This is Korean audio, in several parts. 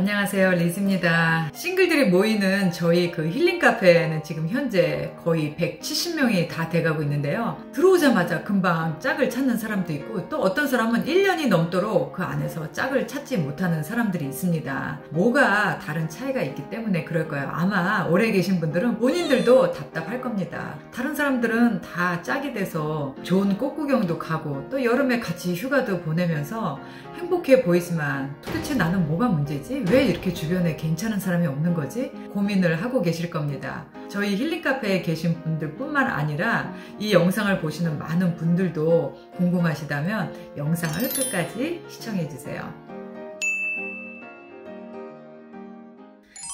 안녕하세요, 리즈입니다. 싱글들이 모이는 저희 그 힐링 카페에는 지금 현재 거의 170명이 다 돼가고 있는데요. 들어오자마자 금방 짝을 찾는 사람도 있고, 또 어떤 사람은 1년이 넘도록 그 안에서 짝을 찾지 못하는 사람들이 있습니다. 뭐가 다른 차이가 있기 때문에 그럴 거예요. 아마 오래 계신 분들은 본인들도 답답할 겁니다. 다른 사람들은 다 짝이 돼서 좋은 꽃구경도 가고, 또 여름에 같이 휴가도 보내면서 행복해 보이지만 도대체 나는 뭐가 문제지? 왜 이렇게 주변에 괜찮은 사람이 없는 거지? 고민을 하고 계실 겁니다. 저희 힐링 카페에 계신 분들 뿐만 아니라 이 영상을 보시는 많은 분들도 궁금하시다면 영상을 끝까지 시청해 주세요.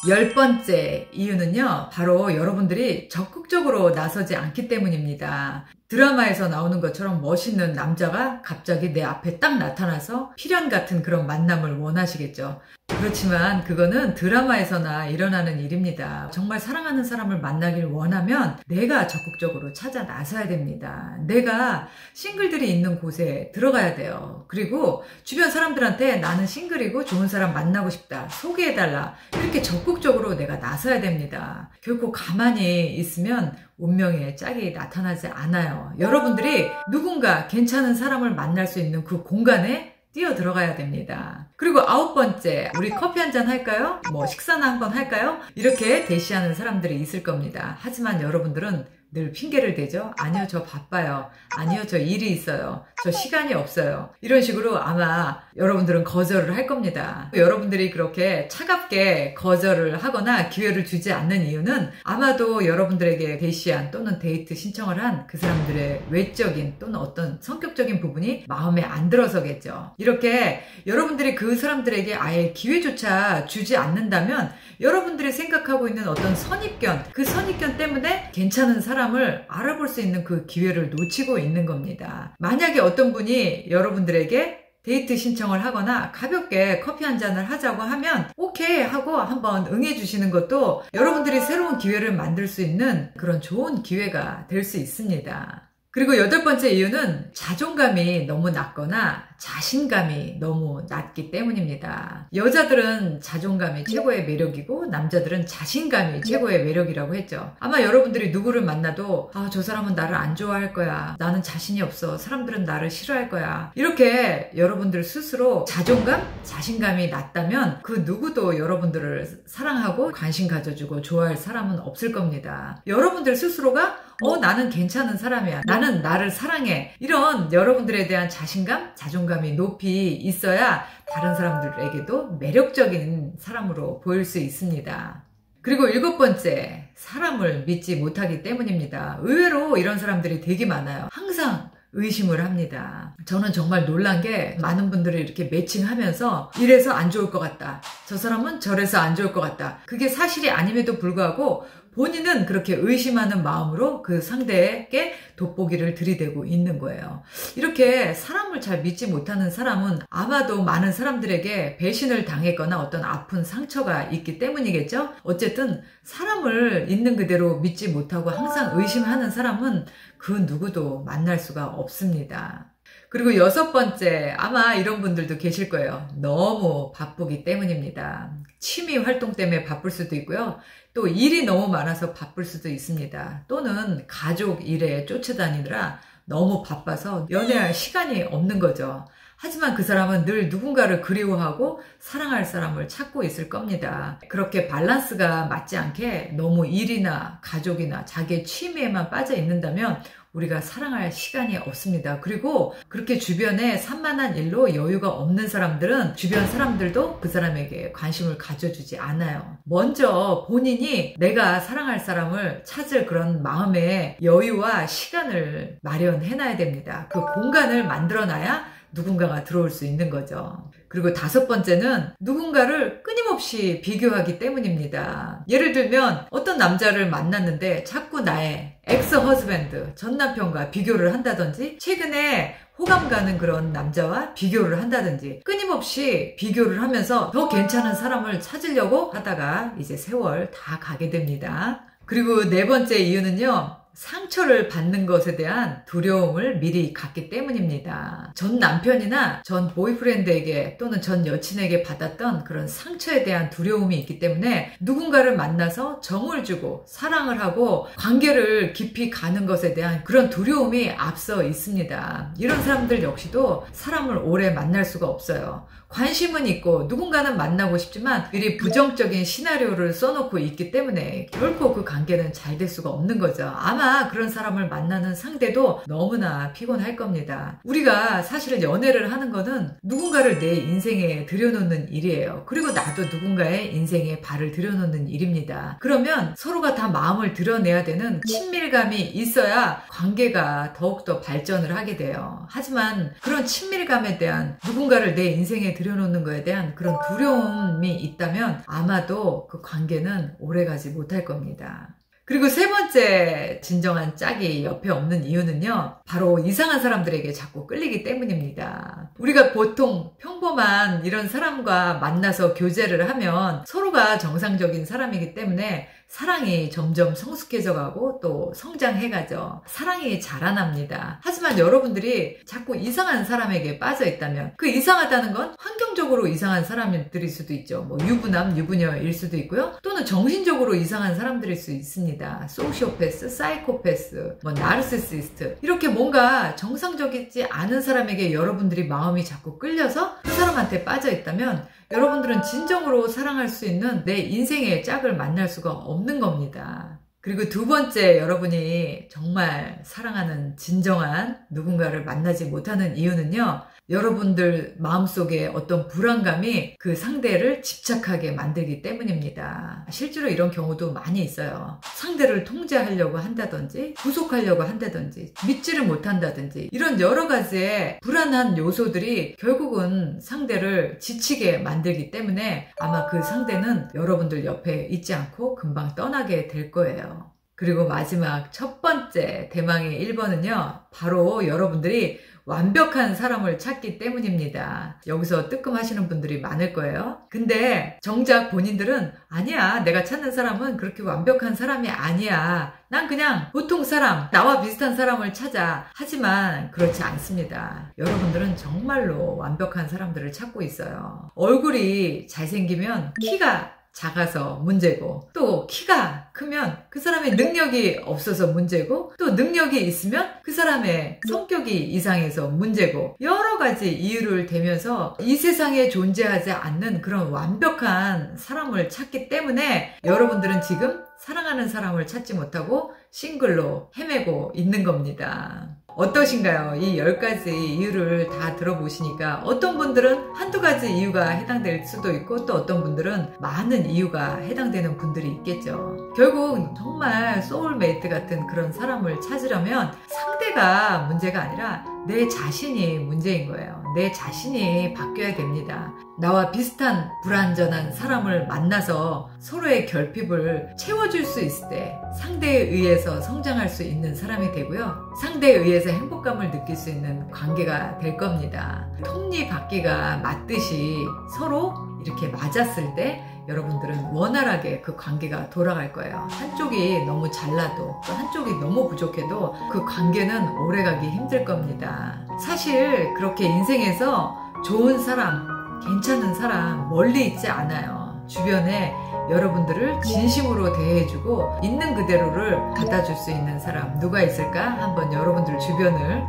10번째 이유는요, 바로 여러분들이 적극적으로 나서지 않기 때문입니다. 드라마에서 나오는 것처럼 멋있는 남자가 갑자기 내 앞에 딱 나타나서 필연 같은 그런 만남을 원하시겠죠. 그렇지만 그거는 드라마에서나 일어나는 일입니다. 정말 사랑하는 사람을 만나길 원하면 내가 적극적으로 찾아 나서야 됩니다. 내가 싱글들이 있는 곳에 들어가야 돼요. 그리고 주변 사람들한테 나는 싱글이고 좋은 사람 만나고 싶다, 소개해달라, 이렇게 적극적으로 내가 나서야 됩니다. 결코 가만히 있으면 운명의 짝이 나타나지 않아요. 여러분들이 누군가 괜찮은 사람을 만날 수 있는 그 공간에 뛰어 들어가야 됩니다. 그리고 9번째, 우리 커피 한잔 할까요? 뭐 식사나 한번 할까요? 이렇게 대시하는 사람들이 있을 겁니다. 하지만 여러분들은 늘 핑계를 대죠. 아니요, 저 바빠요. 아니요, 저 일이 있어요. 저 시간이 없어요. 이런 식으로 아마 여러분들은 거절을 할 겁니다. 여러분들이 그렇게 차갑게 거절을 하거나 기회를 주지 않는 이유는 아마도 여러분들에게 대시한 또는 데이트 신청을 한 그 사람들의 외적인 또는 어떤 성격적인 부분이 마음에 안 들어서겠죠. 이렇게 여러분들이 그 사람들에게 아예 기회조차 주지 않는다면 여러분들이 생각하고 있는 어떤 선입견, 그 선입견 때문에 괜찮은 사람을 알아볼 수 있는 그 기회를 놓치고 있는 겁니다. 만약에 어떤 분이 여러분들에게 데이트 신청을 하거나 가볍게 커피 한 잔을 하자고 하면 오케이 하고 한번 응해 주시는 것도 여러분들이 새로운 기회를 만들 수 있는 그런 좋은 기회가 될 수 있습니다. 그리고 8번째 이유는 자존감이 너무 낮거나 자신감이 너무 낮기 때문입니다. 여자들은 자존감이 최고의 매력이고 남자들은 자신감이 최고의 매력이라고 했죠. 아마 여러분들이 누구를 만나도 저 사람은 나를 안 좋아할 거야, 나는 자신이 없어, 사람들은 나를 싫어할 거야, 이렇게 여러분들 스스로 자존감, 자신감이 낮다면 그 누구도 여러분들을 사랑하고 관심 가져주고 좋아할 사람은 없을 겁니다. 여러분들 스스로가 나는 괜찮은 사람이야, 나는 나를 사랑해, 이런 여러분들에 대한 자신감, 자존감이 높이 있어야 다른 사람들에게도 매력적인 사람으로 보일 수 있습니다. 그리고 7번째, 사람을 믿지 못하기 때문입니다. 의외로 이런 사람들이 되게 많아요. 항상 의심을 합니다. 저는 정말 놀란 게 많은 분들이 이렇게 매칭하면서 이래서 안 좋을 것 같다, 저 사람은 저래서 안 좋을 것 같다, 그게 사실이 아님에도 불구하고 본인은 그렇게 의심하는 마음으로 그 상대에게 돋보기를 들이대고 있는 거예요. 이렇게 사람을 잘 믿지 못하는 사람은 아마도 많은 사람들에게 배신을 당했거나 어떤 아픈 상처가 있기 때문이겠죠? 어쨌든 사람을 있는 그대로 믿지 못하고 항상 의심하는 사람은 그 누구도 만날 수가 없습니다. 그리고 6번째, 아마 이런 분들도 계실 거예요. 너무 바쁘기 때문입니다. 취미 활동 때문에 바쁠 수도 있고요. 또 일이 너무 많아서 바쁠 수도 있습니다. 또는 가족 일에 쫓아다니느라 너무 바빠서 연애할 시간이 없는 거죠. 하지만 그 사람은 늘 누군가를 그리워하고 사랑할 사람을 찾고 있을 겁니다. 그렇게 밸런스가 맞지 않게 너무 일이나 가족이나 자기의 취미에만 빠져 있는다면 우리가 사랑할 시간이 없습니다. 그리고 그렇게 주변에 산만한 일로 여유가 없는 사람들은 주변 사람들도 그 사람에게 관심을 가져주지 않아요. 먼저 본인이 내가 사랑할 사람을 찾을 그런 마음의 여유와 시간을 마련해놔야 됩니다. 그 공간을 만들어놔야 누군가가 들어올 수 있는 거죠. 그리고 5번째는 누군가를 끊임없이 비교하기 때문입니다. 예를 들면 어떤 남자를 만났는데 자꾸 나의 엑스 허즈밴드, 전 남편과 비교를 한다든지, 최근에 호감 가는 그런 남자와 비교를 한다든지, 끊임없이 비교를 하면서 더 괜찮은 사람을 찾으려고 하다가 이제 세월 다 가게 됩니다. 그리고 4번째 이유는요, 상처를 받는 것에 대한 두려움을 미리 갖기 때문입니다. 전 남편이나 전 보이프렌드에게 또는 전 여친에게 받았던 그런 상처에 대한 두려움이 있기 때문에 누군가를 만나서 정을 주고 사랑을 하고 관계를 깊이 가는 것에 대한 그런 두려움이 앞서 있습니다. 이런 사람들 역시도 사람을 오래 만날 수가 없어요. 관심은 있고 누군가는 만나고 싶지만 미리 부정적인 시나리오를 써놓고 있기 때문에 결코 그 관계는 잘 될 수가 없는 거죠. 아마 그런 사람을 만나는 상대도 너무나 피곤할 겁니다. 우리가 사실은 연애를 하는 거는 누군가를 내 인생에 들여놓는 일이에요. 그리고 나도 누군가의 인생에 발을 들여놓는 일입니다. 그러면 서로가 다 마음을 드러내야 되는 친밀감이 있어야 관계가 더욱더 발전을 하게 돼요. 하지만 그런 친밀감에 대한 누군가를 내 인생에 들여놓는 거에 대한 그런 두려움이 있다면 아마도 그 관계는 오래가지 못할 겁니다. 그리고 세 번째 진정한 짝이 옆에 없는 이유는요, 바로 이상한 사람들에게 자꾸 끌리기 때문입니다. 우리가 보통 평범한 이런 사람과 만나서 교제를 하면 서로가 정상적인 사람이기 때문에 사랑이 점점 성숙해져 가고 또 성장해 가죠. 사랑이 자라납니다. 하지만 여러분들이 자꾸 이상한 사람에게 빠져 있다면 그 이상하다는 건 환경적으로 이상한 사람들일 수도 있죠. 뭐 유부남, 유부녀일 수도 있고요. 또는 정신적으로 이상한 사람들일 수 있습니다. 소시오패스, 사이코패스, 뭐 나르시시스트, 이렇게 뭔가 정상적이지 않은 사람에게 여러분들이 마음이 자꾸 끌려서 그 사람한테 빠져 있다면 여러분들은 진정으로 사랑할 수 있는 내 인생의 짝을 만날 수가 없는 겁니다. 그리고 두 번째, 여러분이 정말 사랑하는 진정한 누군가를 만나지 못하는 이유는요, 여러분들 마음속에 어떤 불안감이 그 상대를 집착하게 만들기 때문입니다. 실제로 이런 경우도 많이 있어요. 상대를 통제하려고 한다든지 구속하려고 한다든지 믿지를 못한다든지 이런 여러 가지의 불안한 요소들이 결국은 상대를 지치게 만들기 때문에 아마 그 상대는 여러분들 옆에 있지 않고 금방 떠나게 될 거예요. 그리고 마지막 첫 번째 대망의 1번은요, 바로 여러분들이 완벽한 사람을 찾기 때문입니다. 여기서 뜨끔하시는 분들이 많을 거예요. 근데 정작 본인들은 아니야, 내가 찾는 사람은 그렇게 완벽한 사람이 아니야, 난 그냥 보통 사람, 나와 비슷한 사람을 찾아. 하지만 그렇지 않습니다. 여러분들은 정말로 완벽한 사람들을 찾고 있어요. 얼굴이 잘생기면 키가 작아서 문제고, 또 키가 크면 그 사람의 능력이 없어서 문제고, 또 능력이 있으면 그 사람의 성격이 이상해서 문제고, 여러 가지 이유를 대면서 이 세상에 존재하지 않는 그런 완벽한 사람을 찾기 때문에 여러분들은 지금 사랑하는 사람을 찾지 못하고 싱글로 헤매고 있는 겁니다. 어떠신가요? 이 10가지 이유를 다 들어보시니까 어떤 분들은 한두 가지 이유가 해당될 수도 있고, 또 어떤 분들은 많은 이유가 해당되는 분들이 있겠죠. 결국 정말 소울메이트 같은 그런 사람을 찾으려면 상대가 문제가 아니라 내 자신이 문제인 거예요. 내 자신이 바뀌어야 됩니다. 나와 비슷한 불완전한 사람을 만나서 서로의 결핍을 채워줄 수 있을 때 상대에 의해서 성장할 수 있는 사람이 되고요, 상대에 의해서 행복감을 느낄 수 있는 관계가 될 겁니다. 톱니바퀴가 맞듯이 서로 이렇게 맞았을 때 여러분들은 원활하게 그 관계가 돌아갈 거예요. 한쪽이 너무 잘나도 또 한쪽이 너무 부족해도 그 관계는 오래가기 힘들 겁니다. 사실 그렇게 인생에서 좋은 사람, 괜찮은 사람 멀리 있지 않아요. 주변에 여러분들을 진심으로 대해주고 있는 그대로를 갖다줄 수 있는 사람 누가 있을까? 한번 여러분들 주변을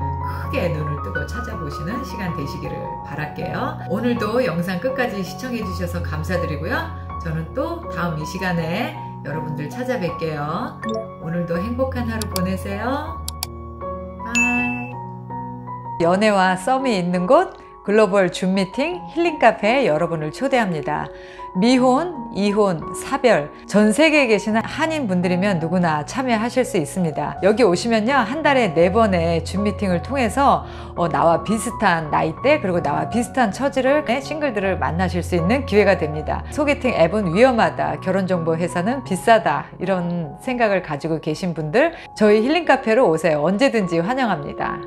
크게 눈을 뜨고 찾아보시는 시간 되시기를 바랄게요. 오늘도 영상 끝까지 시청해 주셔서 감사드리고요. 저는 또 다음 이 시간에 여러분들 찾아뵐게요. 오늘도 행복한 하루 보내세요. 바이. 연애와 썸이 있는 곳 글로벌 줌 미팅 힐링 카페에 여러분을 초대합니다. 미혼, 이혼, 사별, 전 세계에 계시는 한인 분들이면 누구나 참여하실 수 있습니다. 여기 오시면요, 한 달에 4번의 줌 미팅을 통해서 나와 비슷한 나이대 그리고 나와 비슷한 처지를 싱글들을 만나실 수 있는 기회가 됩니다. 소개팅 앱은 위험하다, 결혼정보 회사는 비싸다, 이런 생각을 가지고 계신 분들 저희 힐링 카페로 오세요. 언제든지 환영합니다.